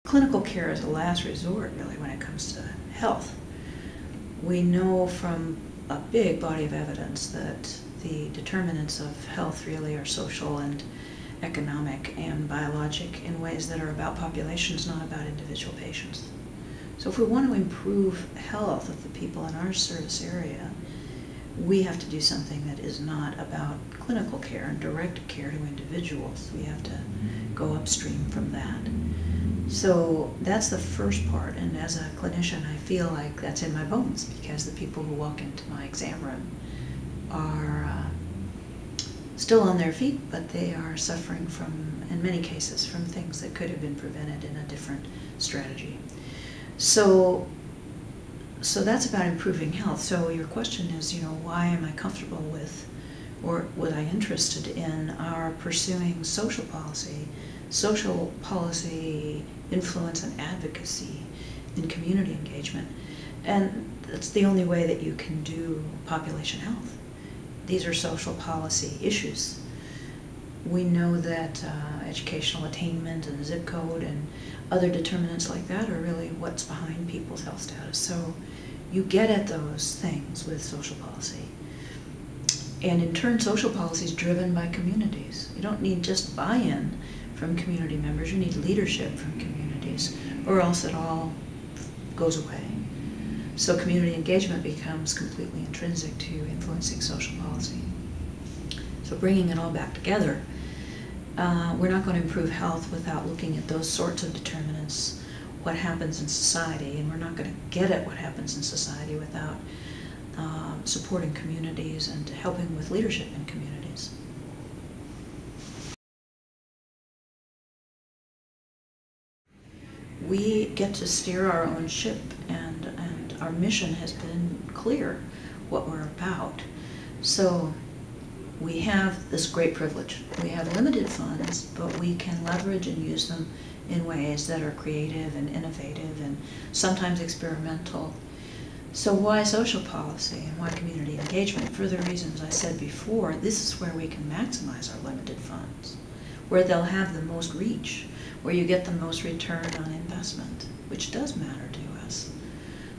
clinical care is a last resort, really, when it comes to health. We know from a big body of evidence that the determinants of health really are social and economic and biologic in ways that are about populations, not about individual patients. So if we want to improve health of the people in our service area, we have to do something that is not about clinical care and direct care to individuals. We have to go upstream from that. So that's the first part, and as a clinician I feel like that's in my bones, because the people who walk into my exam room are still on their feet, but they are suffering from, in many cases, from things that could have been prevented in a different strategy. So that's about improving health. So your question is, why am I comfortable with, or was I interested in our pursuing social policy influence and advocacy in community engagement? And that's the only way that you can do population health. These are social policy issues. We know that educational attainment and zip code and other determinants like that are really what's behind people's health status. So you get at those things with social policy. And in turn, social policy is driven by communities. You don't need just buy-in from community members, you need leadership from communities, or else it all goes away. So community engagement becomes completely intrinsic to influencing social policy. So bringing it all back together, we're not going to improve health without looking at those sorts of determinants, what happens in society, and we're not going to get at what happens in society without supporting communities and helping with leadership in communities. We get to steer our own ship, and our mission has been clear what we're about. So we have this great privilege. We have limited funds, but we can leverage and use them in ways that are creative and innovative and sometimes experimental. So why social policy and why community engagement? For the reasons I said before, this is where we can maximize our limited funds, where they'll have the most reach, where you get the most return on investment, which does matter to us.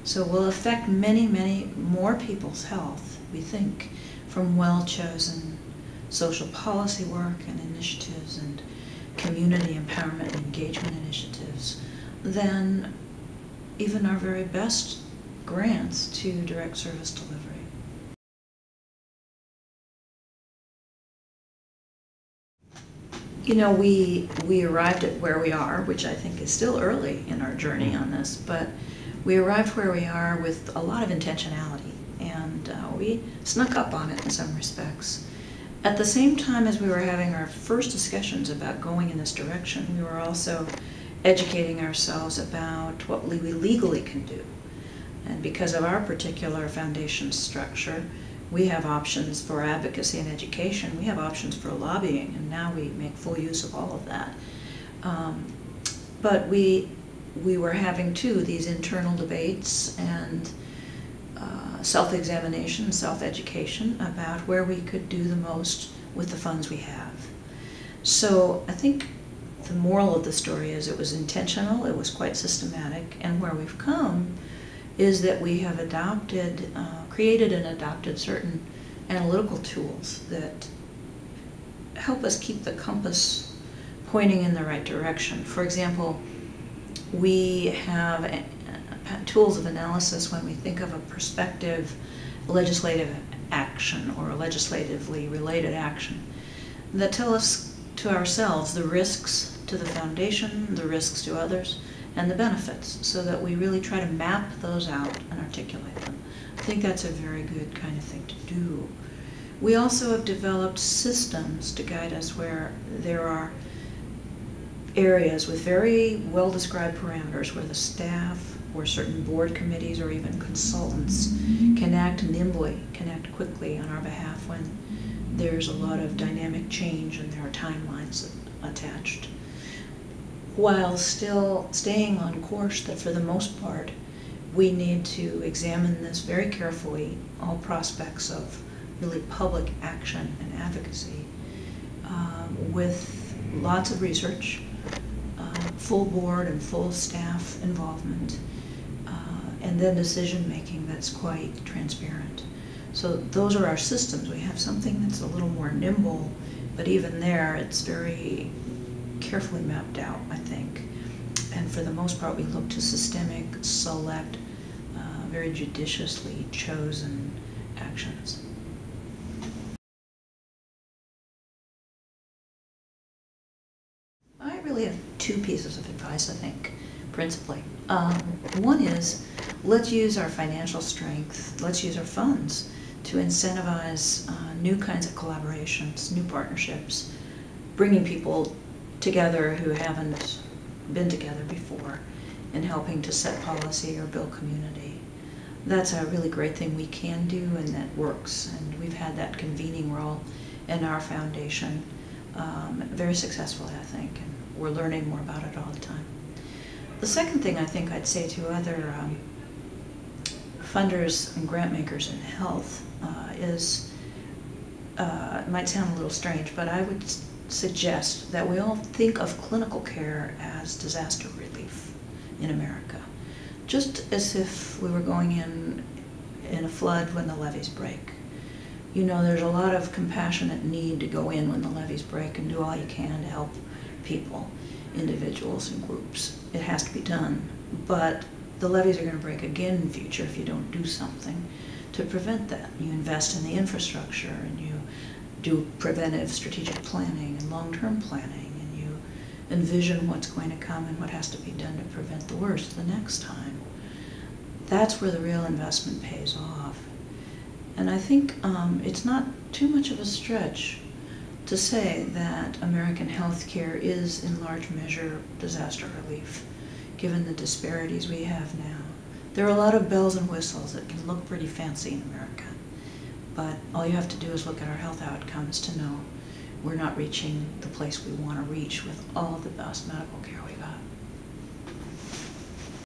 So we'll affect many, many more people's health, we think, from well-chosen social policy work and initiatives and community empowerment and engagement initiatives than even our very best grants to direct service delivery. We arrived at where we are, which I think is still early in our journey on this, but we arrived where we are with a lot of intentionality, and we snuck up on it in some respects. At the same time as we were having our first discussions about going in this direction, we were also educating ourselves about what we legally can do. And because of our particular foundation structure, we have options for advocacy and education. We have options for lobbying, and now we make full use of all of that. But we were having, too, these internal debates and self-examination, self-education about where we could do the most with the funds we have. So I think the moral of the story is it was intentional, it was quite systematic, and where we've come is that we have adopted, created and adopted certain analytical tools that help us keep the compass pointing in the right direction. For example, we have tools of analysis when we think of a prospective legislative action or a legislatively related action that tell us to ourselves the risks to the foundation, the risks to others, and the benefits, so that we really try to map those out and articulate them. I think that's a very good kind of thing to do. We also have developed systems to guide us where there are areas with very well-described parameters where the staff or certain board committees or even consultants can act nimbly, can act quickly on our behalf when there's a lot of dynamic change and there are timelines attached, while still staying on course that for the most part we need to examine this very carefully, all prospects of really public action and advocacy, with lots of research, full board and full staff involvement, and then decision-making that's quite transparent. So those are our systems. We have something that's a little more nimble, but even there, it's very carefully mapped out, I think. And for the most part, we look to systemic, select, very judiciously chosen actions. I really have two pieces of advice, I think, principally. One is, let's use our financial strength, let's use our funds to incentivize new kinds of collaborations, new partnerships, bringing people together who haven't been together before, and helping to set policy or build community. That's a really great thing we can do, and that works. And we've had that convening role in our foundation very successfully, I think, and we're learning more about it all the time. The second thing I think I'd say to other funders and grant makers in health is, it might sound a little strange, but I would suggest that we all think of clinical care as disaster relief in America. Just as if we were going in a flood when the levees break. You know, there's a lot of compassionate need to go in when the levees break and do all you can to help people, individuals and groups. It has to be done, but the levees are going to break again in the future if you don't do something to prevent that. You invest in the infrastructure, and you do preventive strategic planning and long-term planning, and you envision what's going to come and what has to be done to prevent the worst the next time. That's where the real investment pays off. And I think it's not too much of a stretch to say that American healthcare is in large measure disaster relief, given the disparities we have now. There are a lot of bells and whistles that can look pretty fancy in America, but all you have to do is look at our health outcomes to know we're not reaching the place we want to reach with all the best medical care we got.